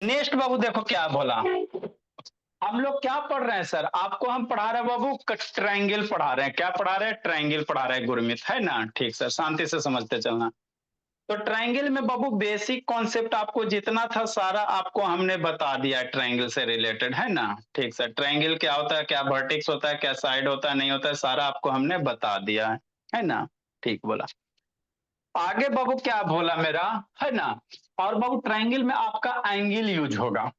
Next बाबू देखो क्या बोला। हम लोग क्या पढ़ रहे हैं सर, आपको हम पढ़ा रहे हैं बाबू ट्रायंगल पढ़ा रहे हैं। क्या पढ़ा रहे हैं? ट्रायंगल पढ़ा रहे हैं गुरमीत, है ना? ठीक सर, शांति से समझते चलना। तो ट्रायंगल में बाबू बेसिक कॉन्सेप्ट आपको जितना था सारा आपको हमने बता दिया है, ट्रायंगल से रिलेटेड, है ना? ठीक सर, ट्रायंगल क्या होता है, क्या वर्टेक्स होता है, क्या साइड होता है, नहीं होता है, सारा आपको हमने बता दिया है ना? ठीक बोला। आगे बाबू क्या बोला मेरा, है ना? और बाबू ट्रायंगल में आपका एंगल यूज होगा।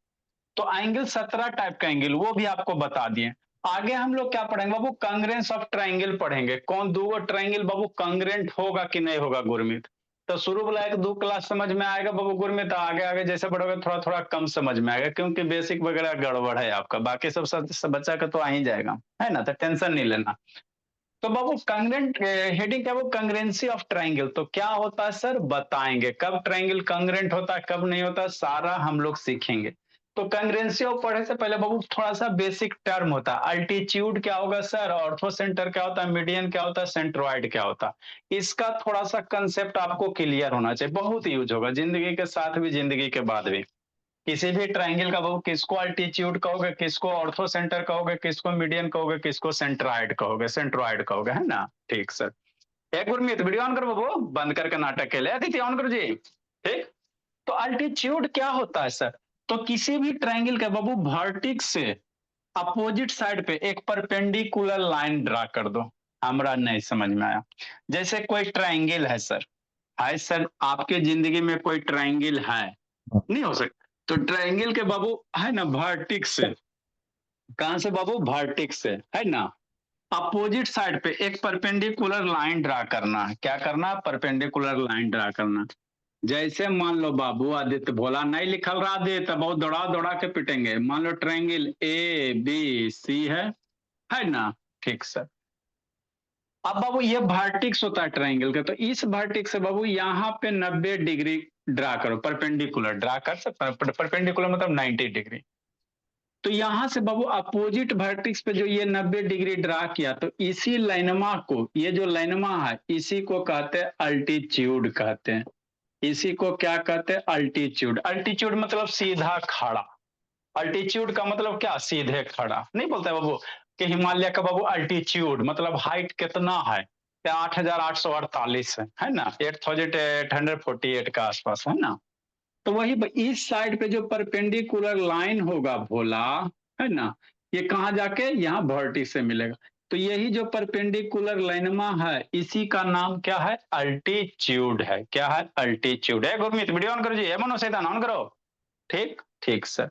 तो एंगल 17 टाइप का एंगल वो भी आपको बता दिए। आगे हम लोग क्या पढ़ेंगे बाबू? कंग्रेंस ऑफ ट्रायंगल पढ़ेंगे। कौन दो ट्रायंगल बाबू कंग्रेंट होगा कि नहीं होगा गुरमीत? तो शुरू वाला एक दो क्लास समझ में आएगा बाबू गुरमीत, आगे आगे जैसे बढ़ोगे थोड़ा थोड़ा कम समझ में आएगा, क्योंकि बेसिक वगैरह गड़बड़ है आपका। बाकी सब बच्चा का तो आ ही जाएगा, है ना? तो टेंशन नहीं लेना। तो बाबू कंग्रेंट हेडिंग क्या? वो कंग्रेंसी ऑफ ट्रायंगल। तो क्या होता है सर, बताएंगे कब ट्रायंगल कंग्रेंट होता है कब नहीं होता, सारा हम लोग सीखेंगे। तो कंग्रेंसी ऑफ पढ़े से पहले बाबू थोड़ा सा बेसिक टर्म होता है। अल्टीट्यूड क्या होगा सर, ऑर्थो सेंटर क्या होता है, मीडियन क्या होता है, सेंट्रोइड क्या होता है, इसका थोड़ा सा कंसेप्ट आपको क्लियर होना चाहिए। बहुत यूज होगा जिंदगी के साथ भी, जिंदगी के बाद भी। किसी भी ट्रायंगल का वो किसको अल्टीट्यूड कहोगे, किसको ऑर्थो सेंटर कहोगे, किसको मीडियन कहोगे, किसको सेंट्रोइड कहोगे, है ना? ठीक सर। एक गुरमीत वीडियो ऑन करो बाबू, बंद करके नाटक के लिए अदिति ऑन करो जी। ठीक। तो अल्टीट्यूड क्या होता है सर? तो किसी भी ट्रायंगल के बाबू वर्टेक्स से अपोजिट साइड पे एक परपेंडिकुलर लाइन ड्रा कर दो। हमरा नहीं समझ में आया। जैसे कोई ट्रायंगल है सर, हाय सर, आपके जिंदगी में कोई ट्रायंगल है? नहीं हो सकता। तो ट्रायंगल के बाबू है ना वर्टेक्स से, कहां से बाबू? वर्टेक्स से, है ना? अपोजिट साइड पे एक परपेंडिकुलर लाइन ड्रा करना है। क्या करना? परपेंडिकुलर लाइन ड्रा करना। जैसे मान लो बाबू, आदित्य भोला नहीं लिखल रहा दे तो बहुत दौड़ा दौड़ा के पिटेंगे। मान लो ट्रायंगल ए बी सी है ना? ठीक सर। अब बाबू ये वर्टेक्स होता है ट्रायंगल का, तो इस वर्टेक्स से बाबू यहाँ पे 90 डिग्री ड्रा करो। परपेंडिकुलर ड्रा कर सकते हैं, परपेंडिकुलर मतलब 90 डिग्री। तो यहां से बाबू अपोजिट वर्टेक्स पे जो ये 90 डिग्री ड्रा किया, तो इसी लाइनमा को, ये जो लाइनमा है इसी को कहते हैं अल्टीट्यूड कहते हैं। इसी को क्या कहते हैं? अल्टीट्यूड। अल्टीट्यूड मतलब सीधा खड़ा। अल्टीट्यूड का मतलब क्या? सीधे खड़ा। नहीं बोलते बाबू कि हिमालय का बाबू अल्टीट्यूड मतलब हाइट कितना है? 8,848 है ना? 8,848 का आसपास, है ना? तो वही इस साइड पे जो परपेंडिकुलर लाइन होगा भोला, है ना, ये कहाँ जाके यहाँ वर्टिस से मिलेगा। तो यही जो परपेंडिकुलर लाइनमा है इसी का नाम क्या है? अल्टीट्यूड है। क्या है? अल्टीट्यूड है। गुरमीत वीडियो ऑन करो जी, मनो सैतान ऑन करो। ठीक ठीक सर,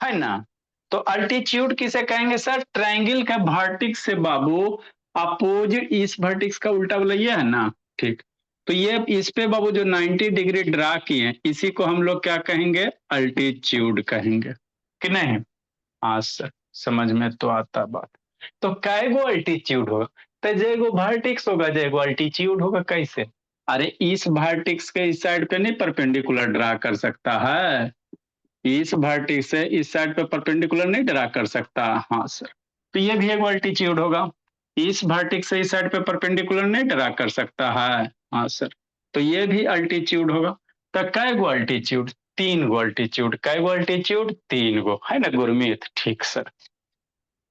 है ना? तो अल्टीट्यूड किसे कहेंगे सर? ट्रायंगल के वर्टेक्स से बाबू अपोजिट, इस वर्टेक्स का उल्टा बोला ये है ना? ठीक। तो ये इस पे बाबू जो 90 डिग्री ड्रा किए इसी को हम लोग क्या कहेंगे? अल्टीट्यूड कहेंगे कि नहीं? हाँ सर, समझ में तो आता बात। तो कैगो अल्टीट्यूड होगा? तो जेगो वर्टेक्स होगा जेगो अल्टीट्यूड होगा। कैसे? अरे इस वर्टेक्स के इस साइड पे नहीं परपेंडिकुलर ड्रा कर सकता है? इस वर्टेक्स से इस साइड पे परपेंडिकुलर नहीं ड्रा कर सकता? हाँ सर। तो ये भी एक अल्टीट्यूड होगा। इस वर्टेक्स से इस साइड पे परपेंडिकुलर नहीं ड्रा कर सकता है? हाँ सर। तो ये भी अल्टीट्यूड होगा। तो कै गो अल्टीट्यूड? 3 गो अल्टीट्यूड। कै गो अल्टीट्यूड? 3 गो, है ना गुरमीत? ठीक सर।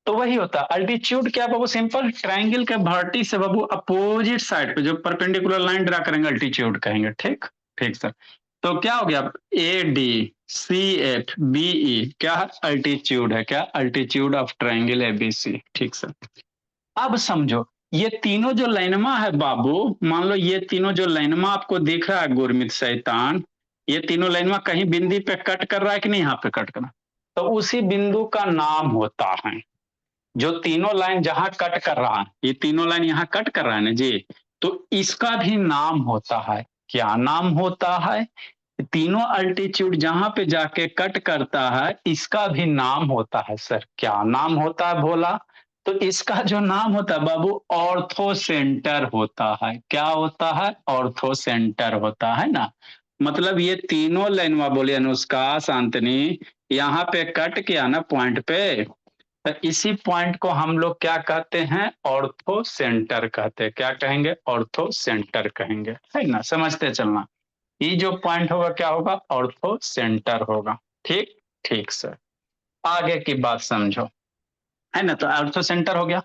तो वही होता है अल्टीट्यूड। क्या बाबू? सिंपल ट्रायंगल के वर्टेक्स से बाबू अपोजिट साइड पे जो परपेंडिकुलर लाइन ड्रा करेंगे अल्टीट्यूड कहेंगे। ठीक ठीक सर। तो क्या हो गया? A D C F B E क्या है? अल्टीट्यूड है। क्या? Altitude of triangle A B C. ठीक सर। अब समझो, ये तीनों जो लाइनमा है बाबू, मान लो ये तीनों जो लाइनमा आपको दिख रहा है गुरमित शैतान, ये तीनों लाइनमा कहीं बिंदी पे कट कर रहा है कि नहीं? यहाँ पे कट करना, तो उसी बिंदु का नाम होता है। जो तीनों लाइन जहां कट कर रहा है, ये तीनों लाइन यहाँ कट कर रहा है ना जी, तो इसका भी नाम होता है। क्या नाम होता है? तीनों अल्टीट्यूड जहां पे जाके कट करता है इसका भी नाम होता है। सर क्या नाम होता है भोला? तो इसका जो नाम होता है बाबू ऑर्थो सेंटर होता है। क्या होता है? ऑर्थो सेंटर होता है ना। मतलब ये तीनों लाइनवा बोले अनुष्का शांतनी, यहाँ पे कट किया ना पॉइंट पे, तो इसी पॉइंट को हम लोग क्या कहते हैं? ऑर्थो सेंटर कहते हैं। क्या कहेंगे? ऑर्थो सेंटर कहेंगे, है ना? समझते चलना। ये जो पॉइंट होगा क्या होगा? ऑर्थो सेंटर होगा। ठीक ठीक सर, आगे की बात समझो, है ना। तो ऑर्थो सेंटर हो गया।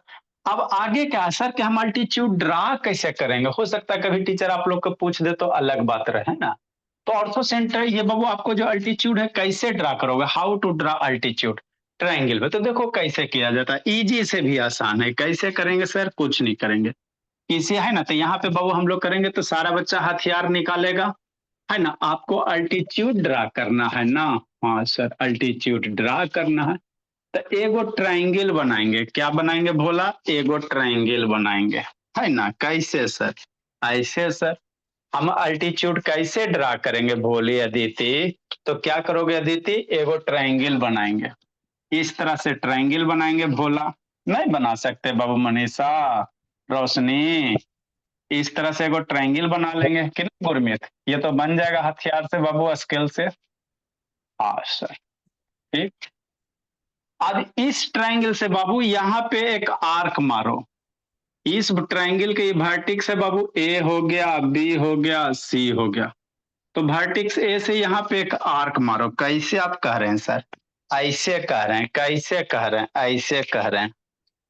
अब आगे क्या है सर कि हम अल्टीट्यूड ड्रा कैसे करेंगे, हो सकता है कभी टीचर आप लोग को पूछ दे तो अलग बात रहे ना। तो ऑर्थो सेंटर ये बाबू आपको जो अल्टीट्यूड है कैसे ड्रा करोगे, how to draw altitude triangle में। तो देखो कैसे किया जाता है, इजी से भी आसान है। कैसे करेंगे सर, कुछ नहीं करेंगे, इसी है ना। तो यहाँ पे बाबू हम लोग करेंगे तो सारा बच्चा हथियार निकालेगा, है ना। आपको अल्टीट्यूड ड्रा करना है ना, हाँ सर अल्टीट्यूड ड्रा करना है। तो एगो ट्रायंगल बनाएंगे, क्या बनाएंगे भोला, एगो ट्रायंगल बनाएंगे, है ना। कैसे सर, ऐसे सर। हम अल्टीट्यूड कैसे ड्रा करेंगे बोलिए अदिति, तो क्या करोगे अदिति, एगो ट्रायंगल बनाएंगे, इस तरह से ट्रायंगल बनाएंगे भोला। नहीं बना सकते बाबू मनीषा, रोशनी, इस तरह से एगो ट्रायंगल बना लेंगे कि नहीं गुरमीत, ये तो बन जाएगा हथियार से बाबू, स्केल से। हाँ सर, ठीक। अब इस ट्रायंगल से बाबू यहाँ पे एक आर्क मारो, इस ट्रायंगल के वर्टेक्स से बाबू ए हो गया, बी हो गया, सी हो गया। तो वर्टेक्स ए से यहाँ पे एक आर्क मारो। कैसे आप कह रहे हैं सर, ऐसे कह रहे हैं, कैसे कह रहे हैं, ऐसे कह रहे हैं।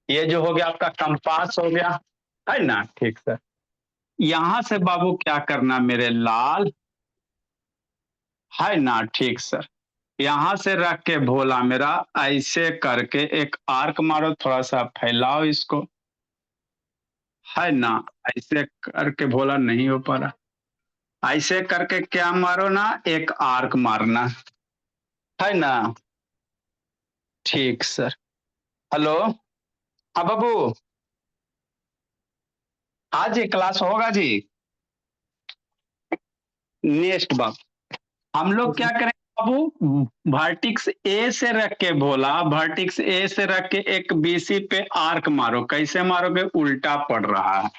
ये जो हो गया आपका कंपास हो गया, है ना। ठीक सर, यहां से बाबू क्या करना मेरे लाल, है ना। ठीक सर, यहां से रख के भोला मेरा ऐसे करके एक आर्क मारो, थोड़ा सा फैलाओ इसको, है ना। ऐसे करके भोला नहीं हो पा रहा, ऐसे करके क्या मारो ना, एक आर्क मारना, है ना। ठीक सर, हेलो, हाँ बाबू, हाँ जी क्लास होगा जी। नेक्स्ट बात हम लोग क्या करें बाबू, वर्टिक्स ए से रख के बोला, वर्टिक्स ए से रख के एक बीसी पे आर्क मारो। कैसे मारोगे, उल्टा पड़ रहा है,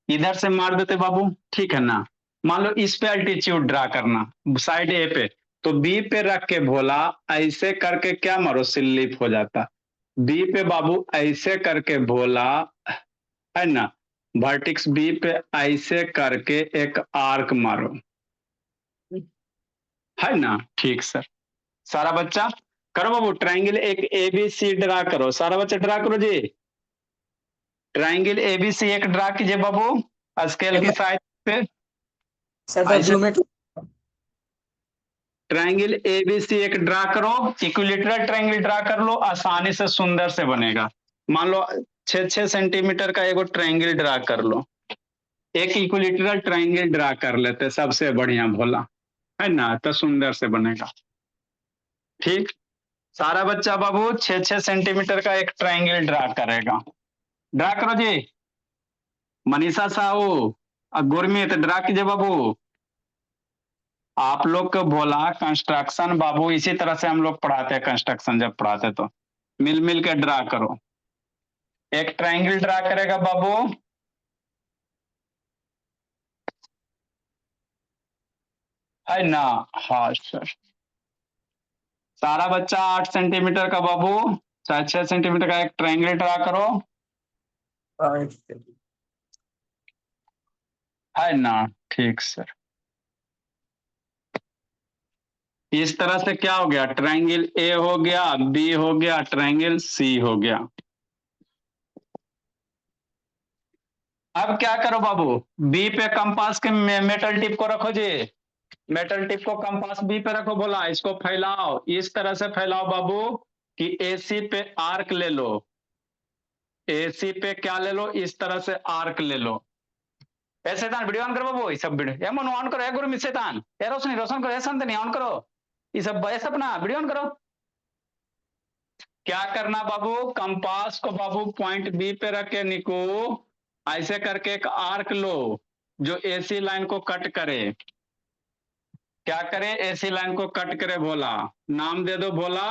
इधर से मार देते बाबू, ठीक है ना। मान लो इस पे अल्टीट्यूड ड्रा करना साइड ए पे, तो बी पे रख के बोला ऐसे करके क्या मारो, स्लिप हो जाता। बी पे बाबू ऐसे करके बोला, है ना। वर्टिक्स बी पे ऐसे करके एक आर्क मारो, है ना। ठीक सर, सारा बच्चा करो बाबू, ट्रायंगल एक एबीसी ड्रा करो, सारा बच्चा ड्रा करो जी। ट्रायंगल एबीसी एक ड्रा कीजिए बाबू, स्केल की सहायता से। सर ऐसे ज्योमेट्री ट्रायंगल एबीसी एक ड्रा करो, इक्विलेटरल ट्रायंगल ड्रा कर लो, आसानी से सुंदर से बनेगा। मान लो 6-6 सेंटीमीटर का एगो ट्रायंगल ड्रा कर लो, एक इक्विलेटरल ट्रायंगल ड्रा कर लेते सबसे बढ़िया भोला, है ना, तो सुंदर से बनेगा। ठीक, सारा बच्चा बाबू 6-6 सेंटीमीटर का एक ट्रायंगल ड्रा करेगा, ड्रा करो जी। मनीषा साहू, गुरमीत ड्रा कीजिए बाबू। आप लोग को बोला कंस्ट्रक्शन बाबू, इसी तरह से हम लोग पढ़ाते हैं कंस्ट्रक्शन, जब पढ़ाते तो मिल मिल के ड्रा करो। एक ट्रायंगल ड्रा करेगा बाबू, है ना। हाँ सर, सारा बच्चा 8 सेंटीमीटर का बाबू, 6 सेंटीमीटर का एक ट्रायंगल ड्रा करो, है ना। ठीक सर, इस तरह से क्या हो गया, ट्रायंगल ए हो गया, बी हो गया, ट्रायंगल सी हो गया। अब क्या करो बाबू, बी पे कंपास के मेटल टिप को रखो जी, मेटल टिप को कंपास बी पे रखो, बोला इसको फैलाओ, इस तरह से फैलाओ बाबू कि एसी पे आर्क ले लो, एसी पे क्या ले लो, इस तरह से आर्क ले लो। ए शैतान वीडियो ऑन करो बाबू, ये सब वीडियो ये मन ऑन करो, ए गुरु मिस शैतान, ए रोशनी रोशन करो, ए शांतनी ऑन करो, ये सब ऐसा अपना वीडियो ऑन करो। क्या करना बाबू, कंपास को बाबू पॉइंट बी पे रख के निको, ऐसे करके एक आर्क लो जो एसी लाइन को कट करे। क्या करे, एसी लाइन को कट करे बोला, नाम दे दो बोला,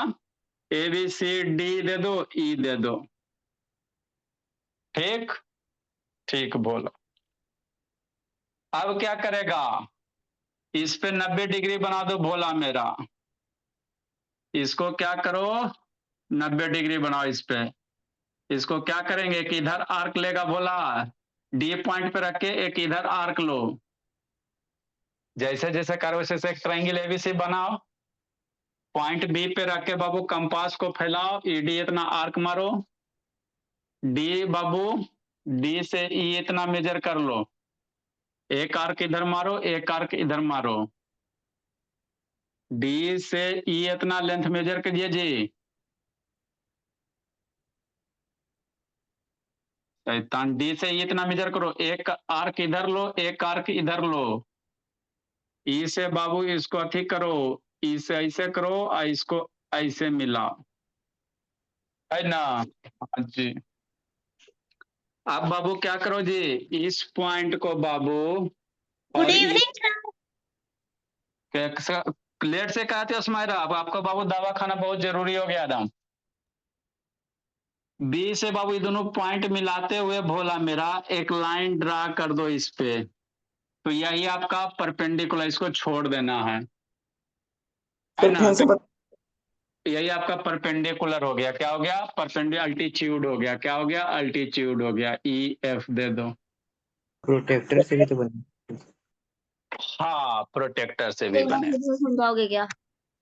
ए बी सी डी दे दो, ई दे दो। ठीक ठीक बोला। अब क्या करेगा, इस पे 90 डिग्री बना दो बोला मेरा, इसको क्या करो 90 डिग्री बनाओ इस पे। इसको क्या करेंगे कि इधर आर्क लेगा बोला, डी पॉइंट पे रख के एक इधर आर्क लो, जैसे जैसे करो वैसे एक ट्रायंगल एबीसी बनाओ, पॉइंट बी पे रख के बाबू कंपास को फैलाओ, ईडी इतना आर्क मारो, डी बाबू डी से ई इतना मेजर कर लो, एक आर्क इधर मारो, एक आर्क इधर मारो, डी से ई इतना लेंथ मेजर करिए जी। शैतान, डी से ई इतना मेजर करो, एक आर्क इधर लो, एक आर्क इधर लो, ई से बाबू इसको अथी करो, ई से ऐसे करो और इसको ऐसे मिलाओ, है ना। हाँ जी। अब बाबू क्या करो जी, इस पॉइंट को बाबू, गुड इवनिंग। लेट से कहते हो स्माइरा, अब आपका बाबू दवा खाना बहुत जरूरी हो गया एकदम। बी से बाबू ये दोनों पॉइंट मिलाते हुए भोला मेरा एक लाइन ड्रा कर दो इस पे, तो यही आपका परपेंडिकुलर, इसको छोड़ देना है ना। यही आपका परपेंडिकुलर हो गया, क्या हो गया, परपेंडिकुलर अल्टीट्यूड हो गया, क्या हो गया, अल्टीट्यूड हो गया, ई एफ दे दो। प्रोटेक्टर से भी तो बने। हाँ प्रोटेक्टर से भी बने। समझाओगे क्या?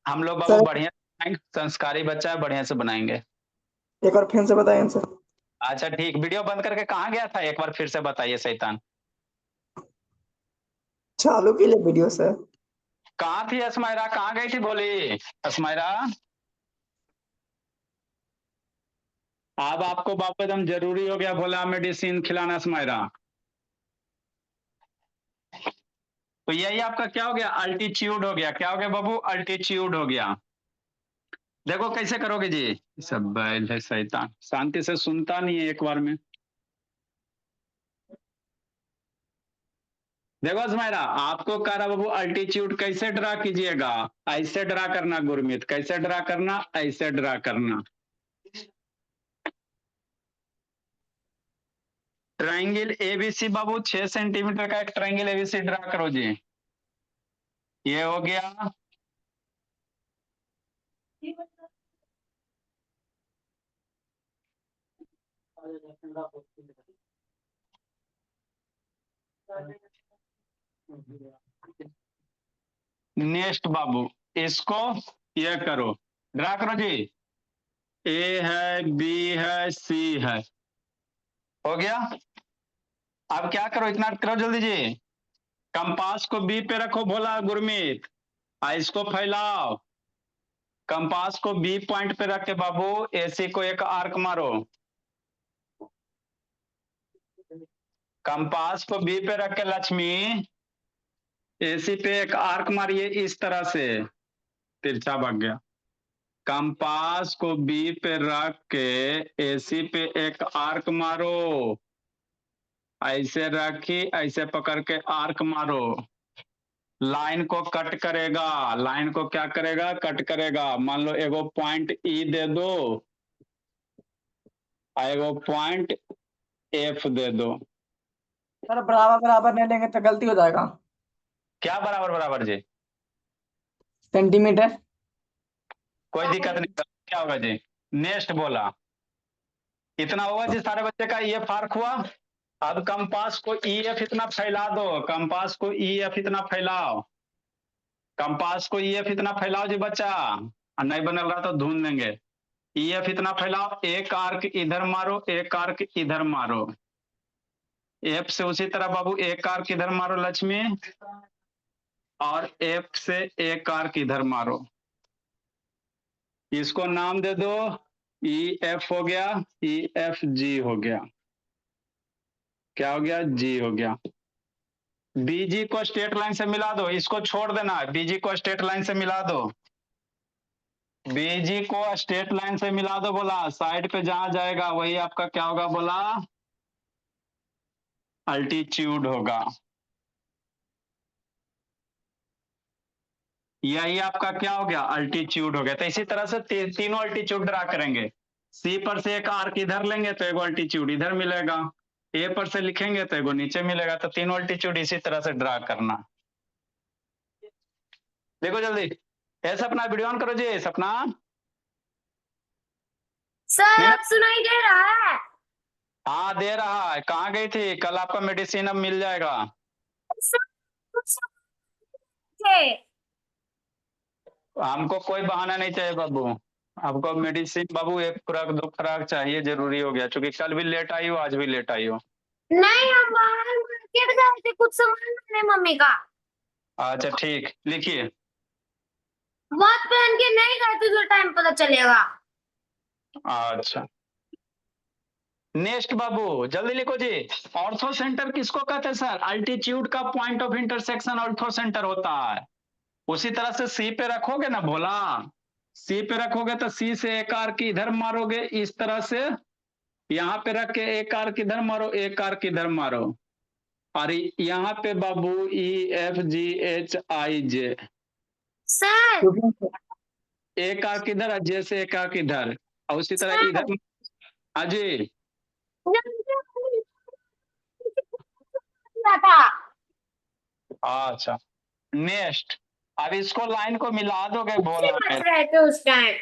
हम लोग बाबू बढ़िया संस्कारी बच्चा है, बढ़िया से बनाएंगे। एक बार फिर से बताएं सर। अच्छा ठीक, वीडियो बंद करके कहाँ गया था, एक बार फिर से बताइए शैतान। चालू के लिए वीडियो सर। कहाँ थी अस्माइरा, कहाँ गई थी बोली अस्माइरा। अब आपको बाबू एकदम जरूरी हो गया भोला मेडिसिन खिलाना अस्माइरा। तो यही आपका क्या हो गया, अल्टीट्यूड हो गया, क्या हो गया बाबू, अल्टीट्यूड हो गया। देखो कैसे करोगे जी, सब बैल है शैतान, शांति से सुनता नहीं है एक बार में। देखो अस्माइरा, आपको कह रहा बाबू अल्टीट्यूड कैसे ड्रा कीजिएगा, ऐसे ड्रा करना गुरमीत, कैसे ड्रा करना, ऐसे ड्रा करना। ट्रायंगल एबीसी बाबू 6 सेंटीमीटर का एक ट्रायंगल एबीसी ड्रा करो जी। ये हो गया, नेक्स्ट बाबू इसको ये करो, ड्रा करो जी। ए है, बी है, सी है, हो गया। अब क्या करो, इतना करो जल्दी जी, कंपास को बी पे रखो भोला गुरमीत, इसको फैलाओ, कंपास को बी पॉइंट पे रख के बाबू एसी को एक आर्क मारो, कंपास को बी पे रख के लक्ष्मी एसी पे एक आर्क मारिए इस तरह से, तिरछा भाग गया, कंपास को बी पे रख के एसी पे एक आर्क मारो, ऐसे रखी ऐसे पकड़ के आर्क मारो, लाइन को कट करेगा, लाइन को क्या करेगा, कट करेगा। मान लो एगो पॉइंट ई दे दो, एगो पॉइंट एफ दे दो। सर बराबर बराबर नहीं लेंगे तो गलती हो जाएगा। क्या बराबर बराबर जी, सेंटीमीटर। कोई दिक्कत नहीं, क्या होगा जी, नेक्स्ट बोला, इतना होगा जी सारे बच्चे का, ये फार्क हुआ। अब कंपास को ई एफ इतना फैला दो, कंपास को ई एफ इतना फैलाओ, कंपास को ई एफ इतना फैलाओ जी बच्चा, नहीं बनल रहा तो ढूंढ लेंगे। ई एफ इतना फैलाओ, एक आर्क इधर मारो, एक आर्क इधर मारो, एफ से उसी तरह बाबू एक आर्क इधर मारो लक्ष्मी, और एफ से एक आर्क इधर मारो, इसको नाम दे दो ई एफ हो गया, ई एफ जी हो गया, क्या हो गया, जी हो गया। बीजी को स्ट्रेट लाइन से मिला दो, इसको छोड़ देना, बीजी को स्ट्रेट लाइन से मिला दो, बीजी को स्ट्रेट लाइन से मिला दो बोला, साइड पे जहां जाएगा वही आपका क्या होगा बोला, अल्टीट्यूड होगा। यही आपका क्या हो गया, अल्टीट्यूड हो गया। तो इसी तरह से तीनों अल्टीट्यूड ड्रा करेंगे, सी पर से एक आर्क इधर लेंगे तो एगो अल्टीट्यूड इधर मिलेगा, ए पर से लिखेंगे तो एगो नीचे मिलेगा, तो तीनों अल्टीट्यूड इसी तरह से ड्रा करना। देखो जल्दी, ए सपना वीडियो ऑन करो जी, सपना। सर सुनाई दे रहा है? हाँ दे रहा है, कहाँ गई थी, कल आपका मेडिसिन अब मिल जाएगा। हमको कोई बहाना नहीं चाहिए बाबू। आपको मेडिसिन बाबू एक खुराक 2 खुराक चाहिए, जरूरी हो गया, क्योंकि कल भी लेट आई हो, आज भी लेट आई हो। नहीं, हम बाहर मार्केट गए थे कुछ सामान लाने मम्मी का। अच्छा ठीक, लिखिए। बहुत पहन के नहीं गए थे, जो टाइम पता चलेगा। अच्छा नेक्स्ट बाबू जल्दी लिखो जी। ऑर्थो सेंटर किसको कहते हैं सर? अल्टीट्यूड का point of intersection ortho centre होता है। उसी तरह से सी पे रखोगे ना भोला, सी पे रखोगे तो सी से एक आर्क इधर मारोगे इस तरह से, यहाँ पे रख के एक आर्क इधर मारो, एक आर्क इधर मारो, और यहाँ पे बाबू E F G H I J, sir एक आर्क इधर जैसे एक आर्क इधर, और उसी तरह इधर। हाँ जी था। अच्छा नेक्स्ट, अब इसको लाइन को मिला दोगे भोला बच में। रहे थे उस टाइम।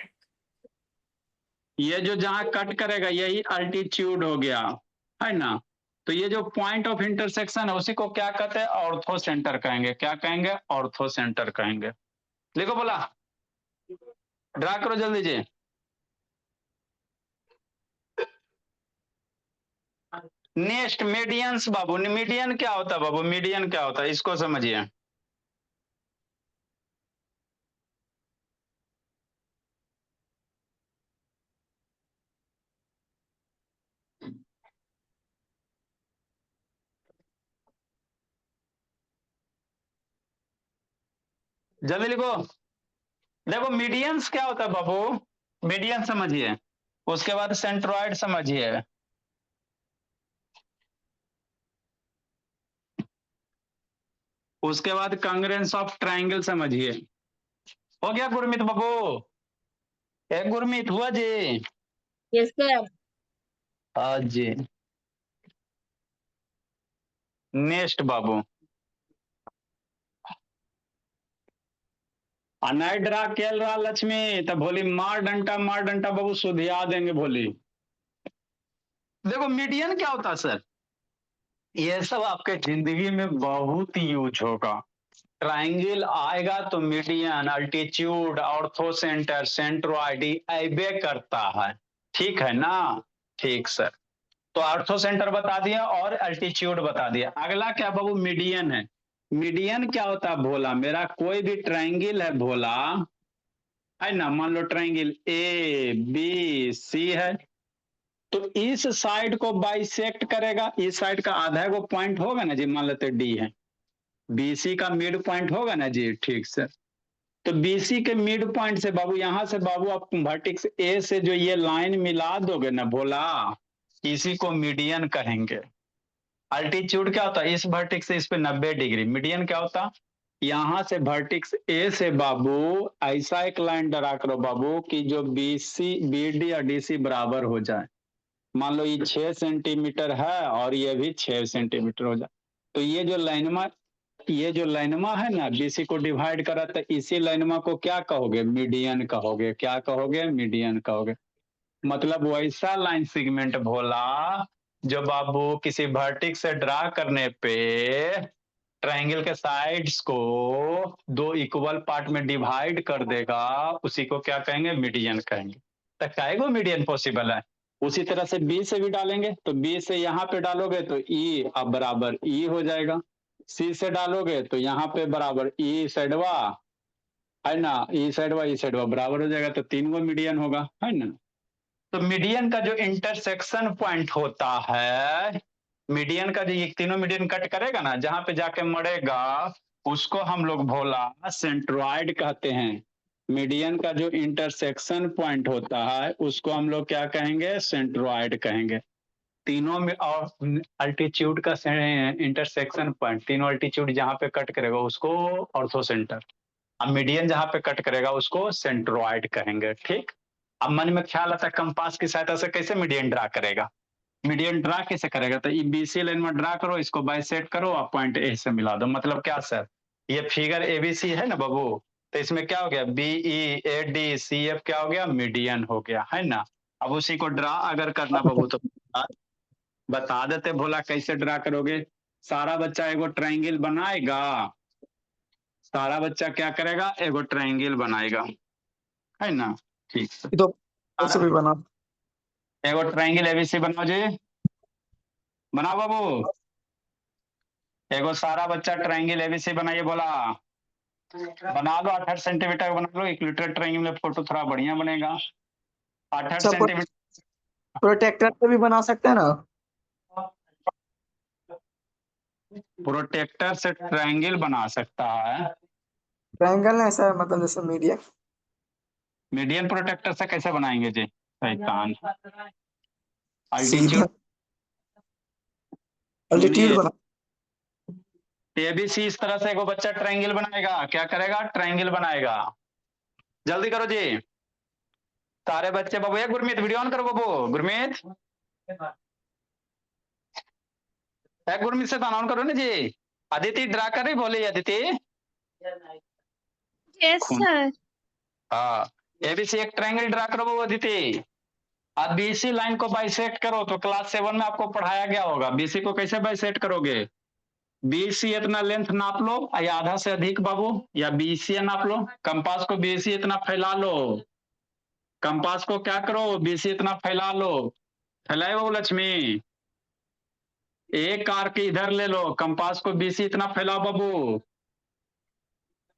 ये जो जहां कट करेगा यही अल्टीट्यूड हो गया, है ना? तो ये जो पॉइंट ऑफ इंटरसेक्शन है उसी को क्या कहते हैं? ऑर्थो सेंटर कहेंगे। क्या कहेंगे? ऑर्थो सेंटर कहेंगे। लिखो बोला, ड्रा करो जल्दी जी। नेक्स्ट मीडियंस बाबू, मीडियन क्या होता है बाबू? मीडियन क्या होता है इसको समझिए। जल्दी लिखो। देखो मीडियंस क्या होता है बाबू? मीडियन समझिए, उसके बाद सेंट्रॉइड समझिए, उसके बाद कांग्रेंस ऑफ ट्राइंगल समझिए। हो गया गुरमीत बाबू? एक गुरमीत हुआ जी? Yes sir. हाँ जी। नेक्स्ट बाबू, अनाय ड्रा केल रहा लक्ष्मी तो भोली मार डंटा बाबू सुधिया देंगे भोली। देखो मीडियन क्या होता है सर? ये सब आपके जिंदगी में बहुत यूज होगा। ट्राइंगल आएगा तो median, altitude, ortho centre, centroid ऐबे करता है, ठीक है ना? ठीक सर। तो ऑर्थो सेंटर बता दिया और अल्टीट्यूड बता दिया। अगला क्या बाबू? मीडियन है। मीडियन क्या होता है भोला? मेरा कोई भी ट्राइंगल है भोला, है ना? मान लो ट्राइंगल ए बी सी है, तो इस साइड को बाइसेक्ट करेगा, इस साइड का आधा को पॉइंट होगा ना जी, मान लेते डी है, बीसी का मिड पॉइंट होगा ना जी, ठीक सर। तो बीसी के मिड पॉइंट से बाबू, यहां से बाबू आप वर्टेक्स ए से जो ये लाइन मिला दोगे ना भोला, इसी को मीडियन कहेंगे। अल्टीट्यूड क्या होता है? इस वर्टेक्स से इस पे 90 डिग्री। मीडियन क्या होता? यहां से वर्टेक्स ए से बाबू ऐसा एक लाइन ड्रा करो बाबू कि जो बीसी बीडी और डीसी बराबर हो जाए। मान लो ये 6 सेंटीमीटर है और ये भी 6 सेंटीमीटर हो जाए, तो ये जो लाइनमा है ना, बीसी को डिवाइड करा, तो इसी लाइनमा को क्या कहोगे? मीडियन कहोगे। क्या कहोगे? मीडियन कहोगे। मतलब वैसा लाइन सेगमेंट भोला जो बाबू किसी वर्टेक्स से ड्रा करने पे ट्रायंगल के साइड्स को 2 इक्वल पार्ट में डिवाइड कर देगा, उसी को क्या कहेंगे? मीडियन कहेंगे। तो काहेगो मीडियन पॉसिबल है। उसी तरह से बी से भी डालेंगे, तो बी से यहाँ पे डालोगे तो ई अब बराबर ई हो जाएगा। सी से डालोगे तो यहाँ पे बराबर ई साइडवा, है ना? ई साइडवा बराबर हो जाएगा, तो 3 गो मीडियन होगा, है ना? तो मीडियन का जो इंटरसेक्शन पॉइंट होता है, मीडियन का जो ये तीनों मीडियन कट करेगा ना, जहां पे जाके मरेगा, उसको हम लोग भोला सेंट्रॉइड कहते हैं। मीडियन का जो इंटरसेक्शन पॉइंट होता है उसको हम लोग क्या कहेंगे? सेंट्रॉइड कहेंगे। तीनों में और अल्टीट्यूड का इंटरसेक्शन पॉइंट, तीनों अल्टीट्यूड जहां पे कट करेगा उसको ऑर्थो सेंटर, अब मीडियन जहां पे कट करेगा उसको सेंट्रॉइड कहेंगे, ठीक? अब मन में ख्याल आता है कंपास की सहायता से कैसे मीडियन ड्रा करेगा? मीडियन ड्रा कैसे करेगा? तो ये बीसी लाइन में ड्रा करो, इसको बाइसेक्ट करो और पॉइंट ए से मिला दो। मतलब क्या सर? ये फिगर एबीसी है ना बाबू, तो इसमें क्या हो गया? BE A D C F क्या हो गया? मीडियन हो गया, है ना? अब उसी को ड्रा अगर करना बाबू तो बता देते भोला कैसे ड्रा करोगे। सारा बच्चा एगो ट्रायंगल बनाएगा, सारा बच्चा क्या करेगा, एगो ट्रायंगल बनाएगा, है ना। ठीक है, ये तो ऐसे भी बना। एगो ट्रायंगल एबीसी बनाओ जी, बनाओ बाबू। एगो सारा बच्चा ट्रायंगल एबीसी बनाइए, बोला बना लो। 68 सेंटीमीटर का बना लो। इक्विलेटरल ट्रायंगल में फोटो थोड़ा बढ़िया बनेगा। 68 सब सेंटीमीटर। प्रोटेक्टर से भी बना सकते हैं ना? प्रोटेक्टर से ट्रायंगल बना सकता है। ट्रायंगल नहीं सर, मतलब जैसे मीडिया। मीडियन प्रोटेक्टर से कैसे बनाएंगे जी, शैतान। सीधा अल्टीट्यूड अल्टीट्यूड बना। एबीसी इस तरह से एगो बच्चा ट्रायंगल बनाएगा, क्या करेगा, ट्रायंगल बनाएगा। जल्दी करो जी सारे बच्चे। बाबू ये गुरमीत वीडियो ऑन करो बाबू, गुरमीत गुरमीत से ऑन करो ना जी। अदिति ड्रा कर रही, बोले अदिति। Yes sir. हाँ, एबीसी एक ट्रायंगल ड्रा करो बाबू अदिति। अब बीसी लाइन को बाइसेक्ट करो, तो क्लास 7 में आपको पढ़ाया गया होगा बीसी को कैसे बाइसेक्ट करोगे। बीसी इतना लेंथ नाप लो, या आधा से अधिक बाबू, या बीसी नाप लो। कंपास को बीसी इतना फैला लो, कंपास को क्या करो, बीसी इतना फैला लो। फैलाए बाबू लक्ष्मी। एक आर्क इधर ले लो, कंपास को बीसी इतना फैलाओ बाबू।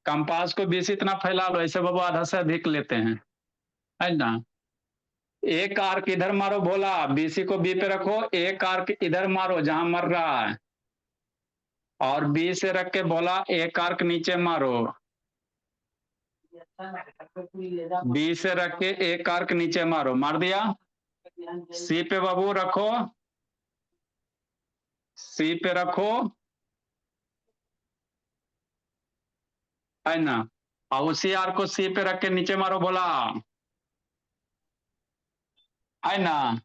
कंपास को बीसी इतना फैला लो, ऐसे बाबू आधा से अधिक लेते हैं, है ना। एक आर्क इधर मारो भोला, बीसी को बी पे रखो। एक आर्क इधर मारो जहां मर रहा है, और बी से रख के भोला एक आर्क नीचे मारो। बी से रख के एक आर्क नीचे मारो, मार दिया। सी पे बाबू रखो, सी पे रखो, है ना। और उसी आर्क को सी पे रख के नीचे मारो बोला, है ना।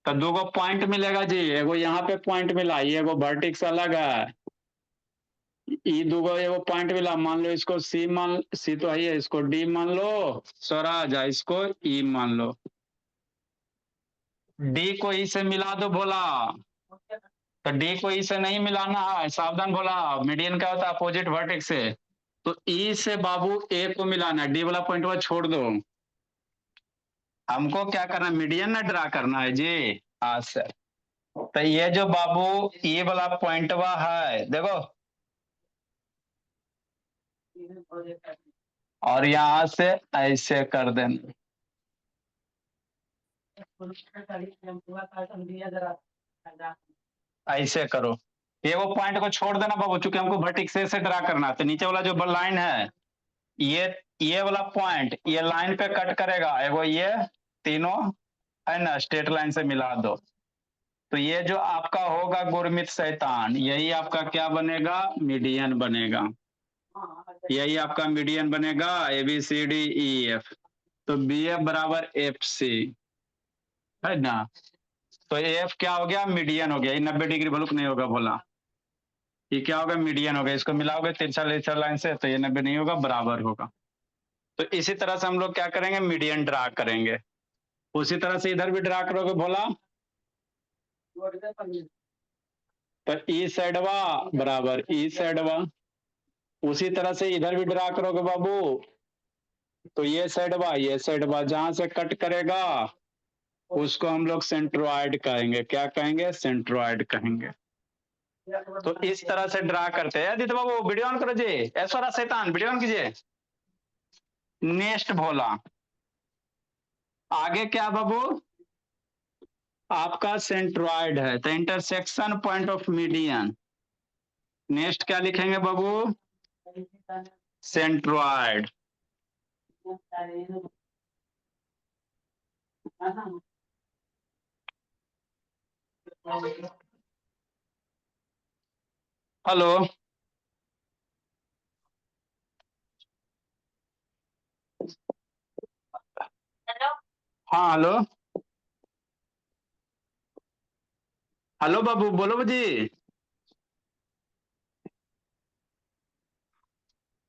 तो दो गो पॉइंट मिलेगा जी, एगो यहाँ पे पॉइंट मिला, ये एगो वर्टिक्स अलग है। ये दूगो एगो पॉइंट मिला, मान लो इसको सी मान, सी तो है, इसको डी मान लो, स्वराज इसको ई मान लो। डी को ई से मिला दो बोला, तो डी को ई से नहीं मिलाना है, सावधान बोला। मीडियन क्या होता है, अपोजिट वर्टेक्स से। तो ई से बाबू ए को मिलाना, डी वाला पॉइंट वो छोड़ दो। हमको क्या करना, मीडियन ना ड्रा करना है जी। हाँ सर। तो ये जो बाबू ये वाला पॉइंट वा है, देखो, और यहां से ऐसे कर देना, ऐसे करो। ये वो पॉइंट को छोड़ देना बाबू, चूंकि हमको वर्टिक्स से ड्रा करना है। तो नीचे वाला जो लाइन है, ये वाला पॉइंट ये लाइन पे कट करेगा, एगो ये तीनों, है ना, स्ट्रेट लाइन से मिला दो। तो ये जो आपका होगा गुरमित शैतान, यही आपका क्या बनेगा, मीडियन बनेगा। यही आपका मीडियन बनेगा, A B C D E F. तो बी एफ बराबर एफ सी, है ना। तो एफ क्या हो गया, मीडियन हो गया। ये 90 डिग्री बलुक नहीं होगा बोला, ये क्या होगा, मीडियन हो गया। इसको मिलाओगे तिरछा लेछा लाइन से, तो ये 90 नहीं होगा, बराबर होगा। तो इसी तरह से हम लोग क्या करेंगे, मीडियन ड्रा करेंगे। उसी तरह से इधर भी ड्रा करोगे भोला, तो ई साइडवा बराबर ई साइडवा। उसी तरह से इधर भी ड्रा करोगे बाबू, तो ये साइडवा जहां से कट करेगा उसको हम लोग सेंट्रोइड कहेंगे। क्या कहेंगे, सेंट्रोइड कहेंगे। तो इस तरह से ड्रा करते हैं। आदित्य बाबू वीडियो ऑन करो जी, ऐश्वर्या शैतान वीडियो ऑन कीजिए। नेक्स्ट भोला, आगे क्या बाबू, आपका सेंट्रोइड है, तो intersection point of median. Next क्या लिखेंगे बाबू, सेंट्रोइड। हेलो, हाँ हेलो, हेलो बाबू बोलो जी।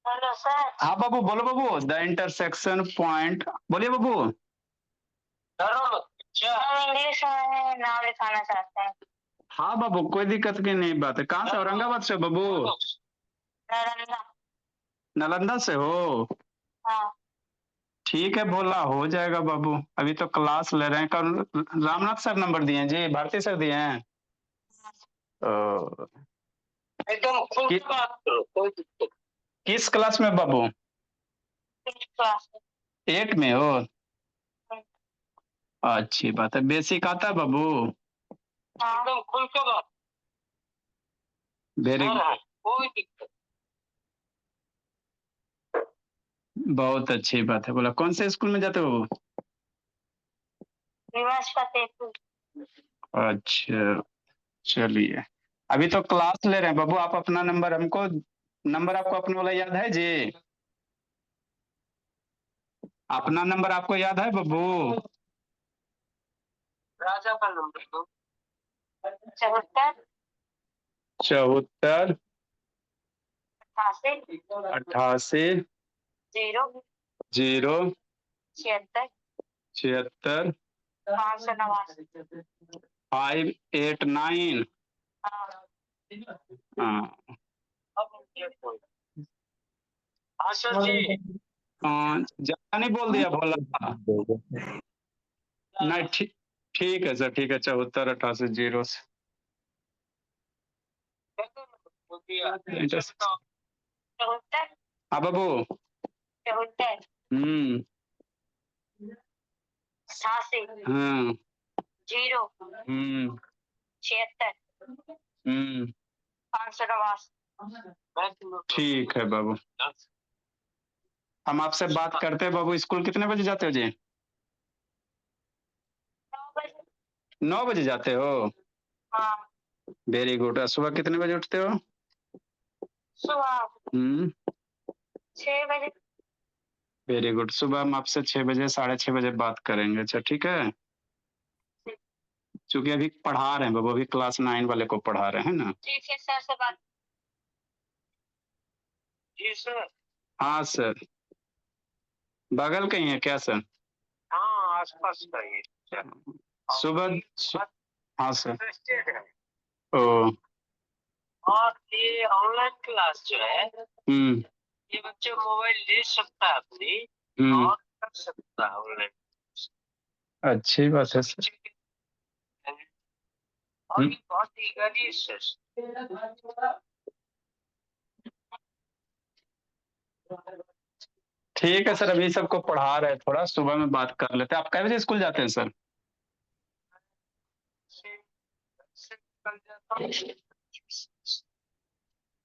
Hello sir. हाँ बाबू बोलो बाबू, द इंटरसेक्शन पॉइंट, बोलिए बाबू। इंग्लिश में नाम लिखाना चाहते हैं। हाँ बाबू कोई दिक्कत की नहीं बात है। कहाँ से, औरंगाबाद से बाबू, नालंदा। नालंदा से हो? हाँ। ठीक है भोला, हो जाएगा बाबू। अभी तो क्लास ले रहे हैं। कल रामनाथ सर नंबर दिए हैं जी, भारती सर दिए हैं। एकदम खुल के बात करो, कोई दिक्कत किस क्लास में बाबू? नहीं। क्लास 8 में हो? अच्छी बात है। बेसिक आता है बाबू? एकदम खुल के बात। वेरी कोई दिक्कत। बहुत अच्छी बात है। बोला कौन से स्कूल में जाते हो बाबू? निवास फतेहपुर। अच्छा, चलिए। अभी तो क्लास ले रहे हैं बाबू। आप अपना नंबर हमको, नंबर आपको अपने वाला याद है जी? अपना नंबर आपको याद है बाबू? राजा का नंबर दो। 74 74 88 88 0 0 76 76 589। 589। हाँ आशा जी। ज्यादा नहीं बोल दिया भोला? नहीं ठीक, ठीक है सर, ठीक है। 74 88 0 से हाँ बाबू। 74 हम्म 88 हाँ 0 हम्म 76 हम्म 589। ठीक है बाबू। हम आपसे बात करते हैं बाबू। स्कूल कितने बजे जाते हो जी? 9 बजे जाते हो? हाँ। Very good. सुबह कितने बजे उठते हो? सुबह 6 बजे। Very good. सुबह हम आपसे 6 बजे 6:30 बजे बात करेंगे। अच्छा ठीक है। क्योंकि अभी पढ़ा रहे हैं बाबू, अभी क्लास 9 वाले को पढ़ा रहे हैं ना। ठीक है सर से बात। जी सर। हाँ सर। बगल कहीं है क्या सर? हाँ आसपास का ही। सुबह हाँ सर। इंटरेस्टेड है। ओ और ये ऑनलाइन क्लास जो है, ये बच्चे मोबाइल ले सकता है अपनी और कर सकता है ऑनलाइन। अच्छी बात है सर। और ये बहुत ईगरली से। ठीक है सर, अभी सबको पढ़ा रहे हैं, थोड़ा सुबह में बात कर लेते हैं। आप कै बजे स्कूल जाते हैं सर?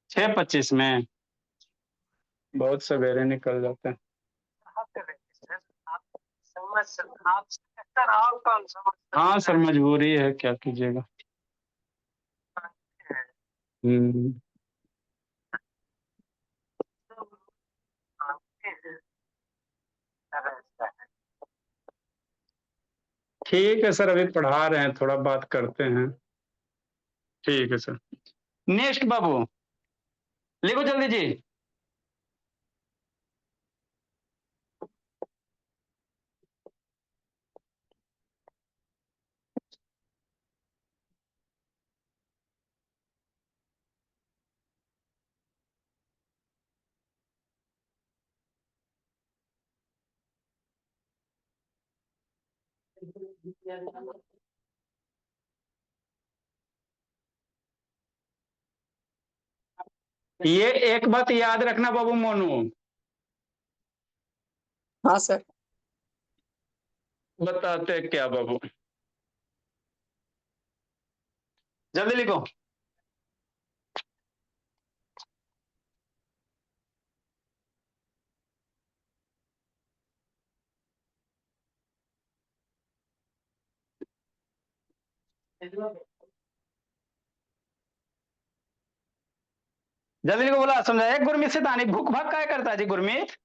6:25 में? बहुत सवेरे निकल जाते हैं। हाँ सर, मजबूरी है, क्या कीजिएगा। हम्म ठीक है सर, अभी पढ़ा रहे हैं, थोड़ा बात करते हैं। ठीक है सर। नेक्स्ट बाबू, लिखो जल्दी जी। ये एक बात याद रखना बाबू मोनू। हाँ सर। बताते क्या बाबू, जल्दी लिखो। जल्दी लिखो। बोला समझा एक गुरमीत शैतानी भूख भाग क्या करता है जी गुरमीत?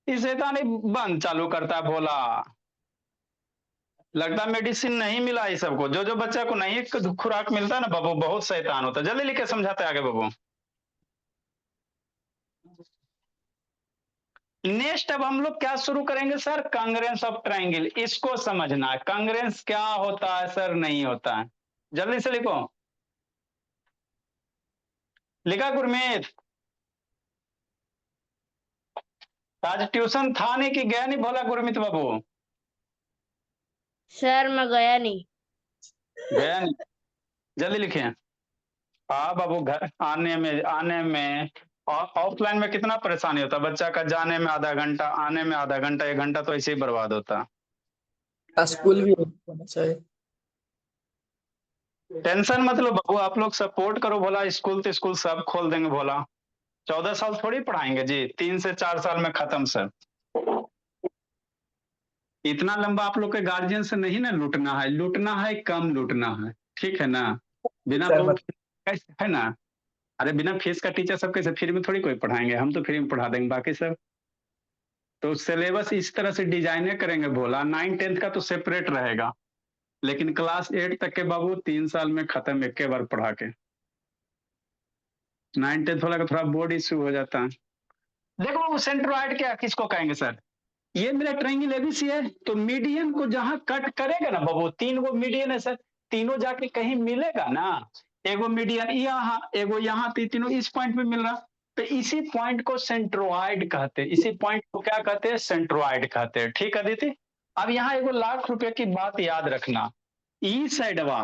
इस शैतानी बंद चालू करता है भोला। लगता है मेडिसिन नहीं मिला है सबको। जो जो बच्चा को नहीं खुराक मिलता है ना बाबू, बहुत शैतान होता है। जल्दी लिख के समझाते आगे बाबू। नेक्स्ट अब हम लोग क्या शुरू करेंगे सर? Congress of triangle. इसको समझना है, कांग्रेंस क्या होता है सर, नहीं होता है। जल्दी से लिखो। लिखा गुरमीत? आज ट्यूशन था नहीं कि गया नहीं भोला गुरमीत बाबू? सर मैं गया नहीं। गया नहीं? जल्दी लिखे। हाँ बाबू, घर आने में ऑफलाइन में कितना परेशानी होता है बच्चा का, जाने में आधा घंटा, आने में आधा घंटा, 1 घंटा तो ऐसे ही बर्बाद होता है। स्कूल भी होना चाहिए। टेंशन मत लो बाबू, आप लोग सपोर्ट करो भोला, स्कूल तो स्कूल सब खोल देंगे भोला। 14 साल थोड़ी पढ़ाएंगे जी, 3 से 4 साल में खत्म सर। इतना लंबा आप लोग के गार्जियन से नहीं ना लूटना है, लूटना है कम लूटना है, ठीक है ना? बिना सर, बाबू कैसे है ना? अरे बिना फीस का टीचर सब कैसे फ्री में थोड़ी कोई पढ़ाएंगे, हम तो फ्री में पढ़ा देंगे बाकी सब। तो सिलेबस इस तरह से डिजाइने करेंगे भोला, 9-10 का तो सेपरेट रहेगा, लेकिन क्लास 8 तक के बाबू 3 साल में खत्म, एक के बार पढ़ा के। 9-10 वाला का थोड़ा बोर्ड इश्यू हो जाता है। देखो बाबू, सेंट्रोइड क्या किसको कहेंगे सर? ये मेरा ट्रायंगल एबीसी है, तो मीडियन को जहां कट करेगा ना बाबू, 3 गो मीडियन है सर, तीनों जाके कहीं मिलेगा ना, एगो मीडियन यहाँ, एगो यहाँ, तीनों इस पॉइंट पे मिल रहा, तो इसी पॉइंट को सेंट्रोइड कहते हैं, इसी पॉइंट को क्या कहते हैं? सेंट्रोइड कहते हैं। ठीक है दीदी? अब यहाँ एगो लाख रुपए की बात याद रखना, ई साइडवा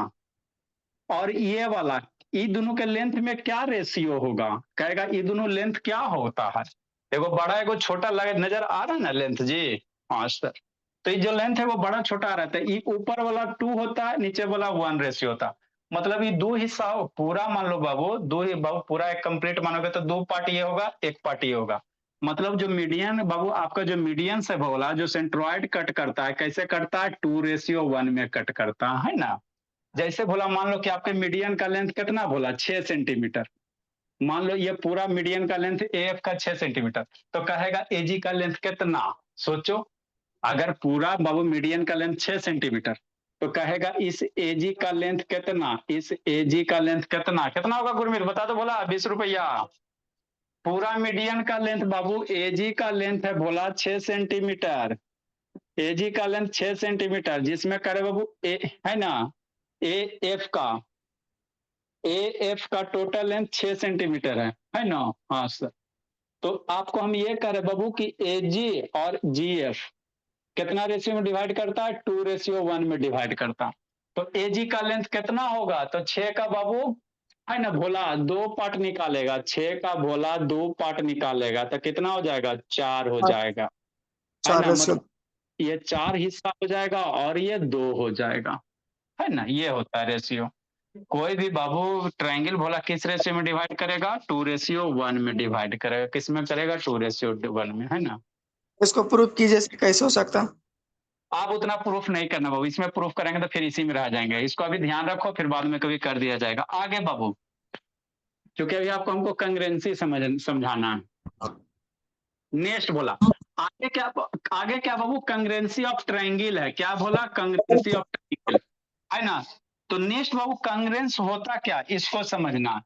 और ये वाला, ई दोनों के लेंथ में क्या रेशियो होगा? कहेगा ई दोनों लेंथ क्या होता है? एगो बड़ा एगो छोटा लगे, नजर आ रहा है ना लेंथ जी? हाँ सर। तो ये जो लेंथ है वो बड़ा छोटा आ रहा है, ये ऊपर वाला 2 होता है, नीचे वाला 1 रेशियो होता है। मतलब ये 2 हिस्सा हो, पूरा मान लो बाबू, बाबू पूरा एक कंप्लीट मानोगे तो 2 पार्ट ये होगा, 1 पार्ट ये होगा। मतलब जो मीडियन बाबू आपका, जो मीडियन से बोला, जो सेंट्रोइड कट करता है, कैसे करता है? 2:1 में कट करता है ना? जैसे बोला, मान लो कि आपके मीडियन का लेंथ कितना बोला? 6 सेंटीमीटर। मान लो ये पूरा मीडियन का लेंथ एफ का 6 सेंटीमीटर, तो कहेगा एजी का लेंथ कितना? सोचो, अगर पूरा बाबू मीडियन का लेंथ 6 सेंटीमीटर, तो कहेगा इस एजी का लेंथ कितना? इस एजी का लेंथ कितना? कितना होगा गुरमीत बता दो बोला? 20 रुपया। पूरा मीडियन का लेंथ बाबू, एजी का लेंथ है बोला 6 सेंटीमीटर, एजी का लेंथ 6 सेंटीमीटर, जिसमें करे बाबू ए है ना, ए एफ का टोटल लेंथ 6 सेंटीमीटर है ना? हाँ सर। तो आपको हम ये कह रहे बाबू कि एजी और जीएफ कितना रेशियो में डिवाइड करता है? 2:1 में डिवाइड करता। तो एजी का लेंथ कितना होगा? तो 6 का बाबू है ना भोला 2 पार्ट निकालेगा, 6 का भोला 2 पार्ट निकालेगा, तो कितना हो जाएगा? 4 हो जाएगा, है ना? मतलब ये 4 हिस्सा हो जाएगा और ये 2 हो जाएगा, है ना? ये होता है रेशियो। कोई भी बाबू ट्रायंगल भोला किस रेशियो में डिवाइड करेगा? 2:1 में डिवाइड करेगा। किस में करेगा? 2:1 में, है ना? इसको प्रूफ कीजिए, कैसे हो सकता? आप उतना प्रूफ नहीं करना बाबू, इसमें प्रूफ करेंगे तो फिर इसी में रह जाएंगे, इसको अभी ध्यान रखो, फिर बाद में कभी कर दिया जाएगा। आगे बाबू, क्योंकि अभी आपको हमको कंग्रेंसी समझाना है। नेक्स्ट बोला, आगे क्या बाबू? कंग्रेंसी ऑफ ट्रायंगल है। क्या बोला? कंग्रेंसी ऑफ ट्रायंगल, है ना? तो नेक्स्ट बाबू, कंग्रेंस होता क्या, इसको समझना।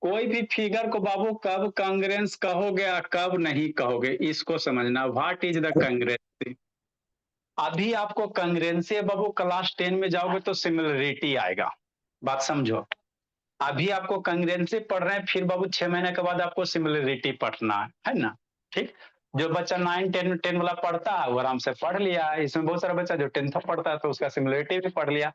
कोई भी फिगर को बाबू कब कांग्रेंस कहोगे और कब नहीं कहोगे, इसको समझना। What is the congruency? अभी आपको कांग्रेंसी बाबू क्लास 10 में जाओगे तो सिमिलरिटी आएगा, बात समझो। अभी आपको कांग्रेंसी पढ़ रहे हैं, फिर बाबू 6 महीने के बाद आपको सिमिलरिटी पढ़ना है ना? ठीक। जो बच्चा 9-10 वाला पढ़ता है वो आराम से पढ़ लिया, इसमें बहुत सारा बच्चा जो 10th पढ़ता है तो उसका सिमिलरिटी भी पढ़ लिया।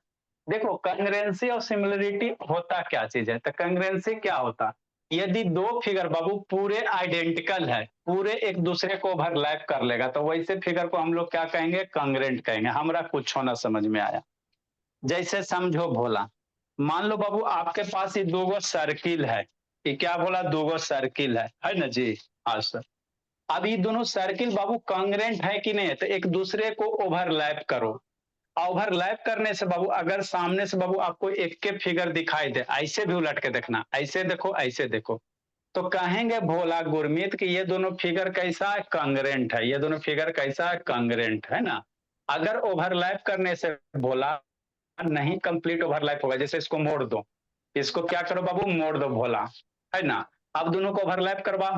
देखो, कांग्रेंसी और सिमिलरिटी होता क्या चीज है? तो कांग्रेंसी क्या होता? यदि 2 फिगर बाबू पूरे आइडेंटिकल है, पूरे एक दूसरे को ओवरलैप कर लेगा, तो वैसे फिगर को हम लोग क्या कहेंगे? कांग्रेंट कहेंगे। हमरा कुछ होना समझ में आया? जैसे समझो भोला, मान लो बाबू आपके पास ये 2 सर्किल है, ये क्या बोला? 2 सर्किल है ना जी? हाँ सर। अब ये दोनों सर्किल बाबू कांग्रेंट है कि नहीं? तो एक दूसरे को ओवरलैप करो। ओवरलैप करने से बाबू अगर सामने से बाबू आपको एक के फिगर दिखाई दे, ऐसे भी उलट के देखना, ऐसे देखो, ऐसे देखो, तो कहेंगे भोला गुरमीत कि ये दोनों फिगर कैसा है? कांग्रेंट है। ये दोनों फिगर कैसा है? कांग्रेंट है ना? अगर ओवरलैप करने से भोला नहीं कंप्लीट ओवरलैप होगा, जैसे इसको मोड़ दो, इसको क्या करो बाबू? मोड़ दो भोला, है ना? अब दोनों को ओवरलैप करवा,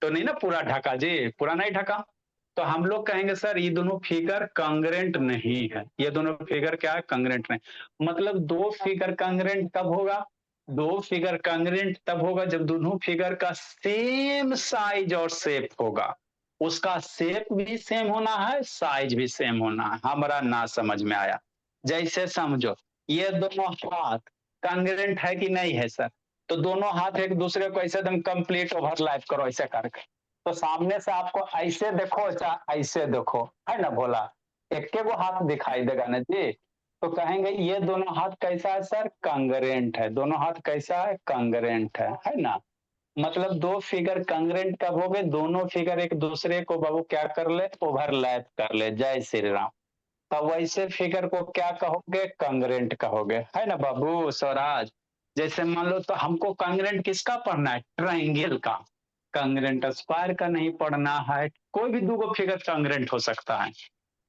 तो नहीं ना पूरा ढका जी, पूरा नहीं ढका, तो हम लोग कहेंगे सर ये दोनों फिगर कांग्रेंट नहीं है। ये दोनों फिगर क्या है? कांग्रेंट नहीं। मतलब 2 फिगर कांग्रेंट कब होगा? 2 फिगर कांग्रेंट तब होगा जब दोनों फिगर का सेम साइज और शेप होगा। उसका शेप भी सेम होना है, साइज भी सेम होना है। हमारा ना समझ में आया, जैसे समझो ये दोनों हाथ कांग्रेंट है कि नहीं है सर? तो दोनों हाथ एक दूसरे को ऐसे एकदम कंप्लीट ओवरलैप करो ऐसे करके, तो सामने से आपको ऐसे देखो चाहे ऐसे देखो, है ना भोला, एक वो हाथ दिखाई देगा ना जी, तो कहेंगे ये दोनों हाथ कैसा है सर? कांग्रेंट है। दोनों हाथ कैसा है? कांग्रेंट है ना? मतलब दो फिगर कांग्रेंट कब हो गए? दोनों फिगर एक दूसरे को बाबू क्या कर ले? ओवरलैप कर ले। जय श्री राम। तो वैसे फिगर को क्या कहोगे? कांग्रेंट कहोगे, है ना बाबू स्वराज? जैसे मान लो, तो हमको कांग्रेंट किसका पढ़ना है? ट्राइंगल का। कांग्रेंट स्क्वायर का नहीं पढ़ना है। कोई भी दो फिगर कांग्रेंट हो सकता है।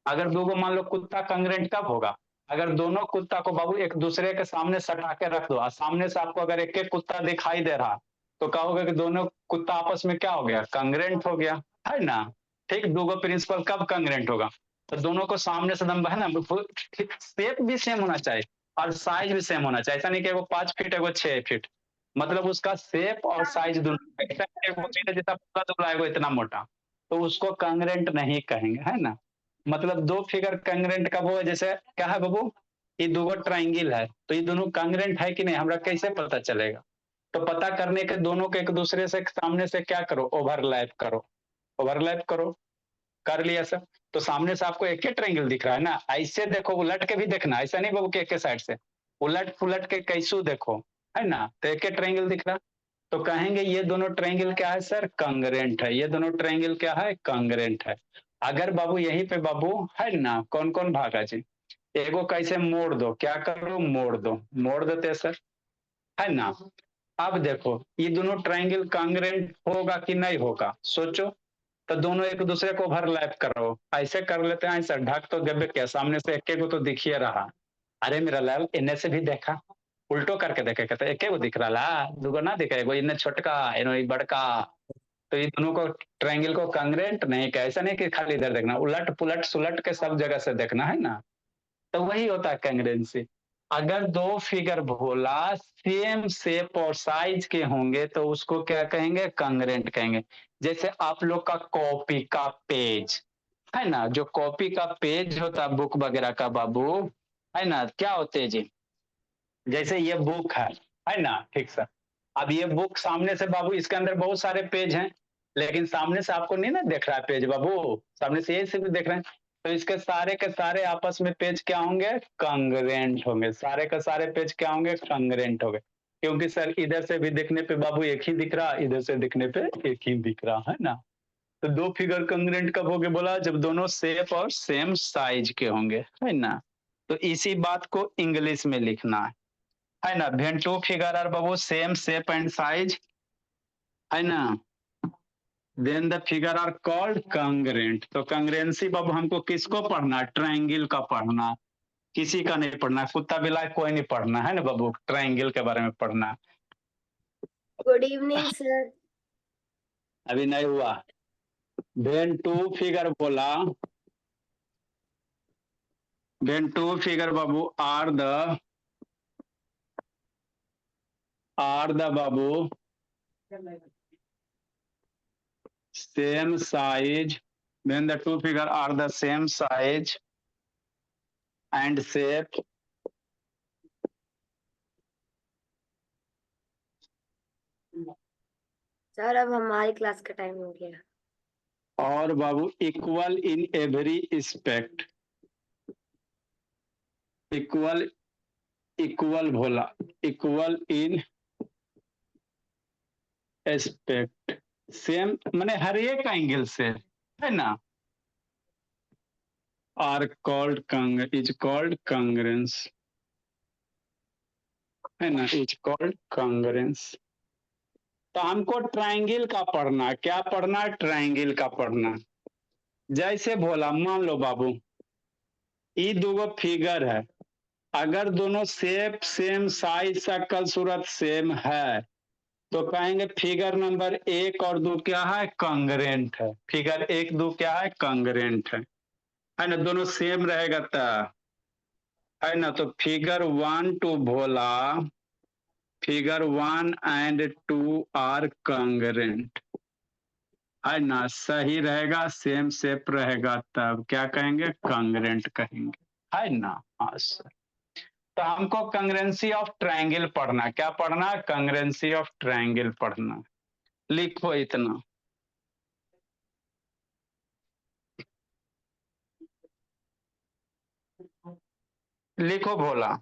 अगर दो मान लो कुत्ता, कांग्रेंट कब होगा? अगर दोनों कुत्ता को बाबू एक दूसरे के सामने सटा के रख दो और सामने से आपको अगर एक एक कुत्ता दिखाई दे रहा, तो कहोगे कि दोनों कुत्ता आपस में क्या हो गया? कांग्रेंट हो गया, है ना? ठीक, दो प्रिंसिपल कब कांग्रेंट होगा? तो दोनों को सामने से दम है ना, शेप भी सेम होना चाहिए और साइज भी सेम होना चाहिए। ऐसा नहीं कि वो 5 फीट है वो 6 फीट, मतलब उसका शेप और साइज दोनों जैसा पतला दुबला है वो इतना मोटा, तो उसको कांग्रेंट नहीं कहेंगे, है ना? मतलब दो फिगर कांग्रेंट कब हो? जैसे क्या है बाबू, ये दो ट्राइंगल है, तो ये दोनों कांग्रेंट है कि नहीं, हमरा कैसे पता चलेगा? तो पता करने के दोनों के एक दूसरे से सामने से क्या करो? ओवरलैप करो। ओवरलैप करो, कर लिया सर। तो सामने से आपको एक ही ट्रायंगल दिख रहा है ना, ऐसे देखो, उलट के भी देखना, ऐसा नहीं बाबू कि एक साइड से उलट पुलट के कैसू देखो, है ना? तो एक ही ट्रायंगल दिख रहा, तो कहेंगे ये दोनों ट्रायंगल क्या है सर? कांग्रेंट है। ये दोनों ट्रायंगल क्या है? कांग्रेंट है। अगर बाबू यहीं पे बाबू, है ना, कौन कौन भागा जी? एगो कैसे मोड़ दो, क्या करो? मोड़ दो, मोड़ देते सर, है ना? अब देखो ये दोनों ट्रायंगल कांग्रेंट होगा कि नहीं होगा, सोचो। तो दोनों एक दूसरे को ओवरलैप करो, ऐसे कर लेते हैं सर, ढक तो देवे क्या, सामने से एक को तो दिखिए रहा। अरे मेरा लाल, इन्हें से भी देखा, उल्टो करके देखे, कहते एक को दिख रहा ला, दुगो ना दिखे, एगो इन्हें छोटका इन्हें बड़का। तो ये दोनों को ट्रायंगल को कांग्रेंट नहीं कहे, ऐसा नहीं कि खाली इधर देखना, उलट पुलट सुलट के सब जगह से देखना, है ना? तो वही होता है कांग्रेंसी। अगर दो फिगर भोला सेम शेप और साइज के होंगे तो उसको क्या कहेंगे? कांग्रेंट कहेंगे। जैसे आप लोग का कॉपी का पेज, है ना, जो कॉपी का पेज होता है बुक वगैरह का बाबू, है ना, क्या होते हैं जी? जैसे ये बुक है ना, ठीक सर। अब ये बुक सामने से बाबू, इसके अंदर बहुत सारे पेज हैं, लेकिन सामने से आपको नहीं ना देख रहा है पेज बाबू, सामने से यही सिर्फ देख रहे हैं। तो इसके सारे के सारे आपस में पेज क्या होंगे? कांग्रेंट होंगे। सारे के सारे पेज क्या होंगे? कांग्रेंट होंगे। क्योंकि सर इधर से भी देखने पे बाबू एक ही दिख रहा, इधर से दिखने पे एक ही दिख रहा, है ना? तो दो फिगर कांग्रेंट कब होंगे बोला? जब दोनों शेप और सेम साइज के होंगे, है ना? तो इसी बात को इंग्लिश में लिखना है ना? when two figure are Babu same shape and size, है ना, then the figure are called congruent। तो congruency बाबू हमको किसको पढ़ना? ट्रायंगल का पढ़ना, किसी का नहीं पढ़ना, कुत्ता बिलाई कोई नहीं पढ़ना, है ना बाबू? ट्रायंगल के बारे में पढ़ना। Good evening sir. अभी नहीं हुआ। when two figure बोला, when two figure Babu are the Babu same size, when the two figure are the same size and shape, sir अब हमारी क्लास का टाइम हो गया। और बाबू equal in every aspect, equal, equal Bhola, equal in aspect, same माने हर एक एंगल से, है ना? Are called is called congruence, है ना, इज कॉल्ड कांग्रेंस। तो हमको ट्रायंगल का पढ़ना, क्या पढ़ना? ट्रायंगल का पढ़ना। जैसे भोला मान लो बाबू ये दो फिगर है, अगर दोनों शेप सेम साइज शक्ल सूरत सेम है तो कहेंगे फिगर नंबर 1 और 2 क्या है? कांग्रेंट है। फिगर 1 2 क्या है? कांग्रेंट है ना? दोनों सेम रहेगा तो, है ना? तो figure 1 2 Bhola, figure 1 and 2 are congruent, है ना, सही रहेगा, सेम शेप रहेगा, तब क्या कहेंगे, कांग्रेंट कहेंगे, है ना। हाँ सर, तो हमको कंग्रेंसी ऑफ ट्रायंगल पढ़ना, क्या पढ़ना, कंग्रेंसी ऑफ ट्रायंगल पढ़ना। लिखो इतना, लिखो भोला।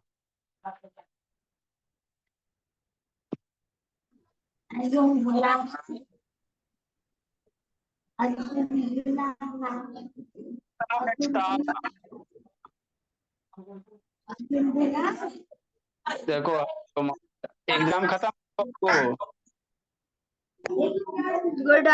देखो तुम एग्जाम खत्म हो, गुड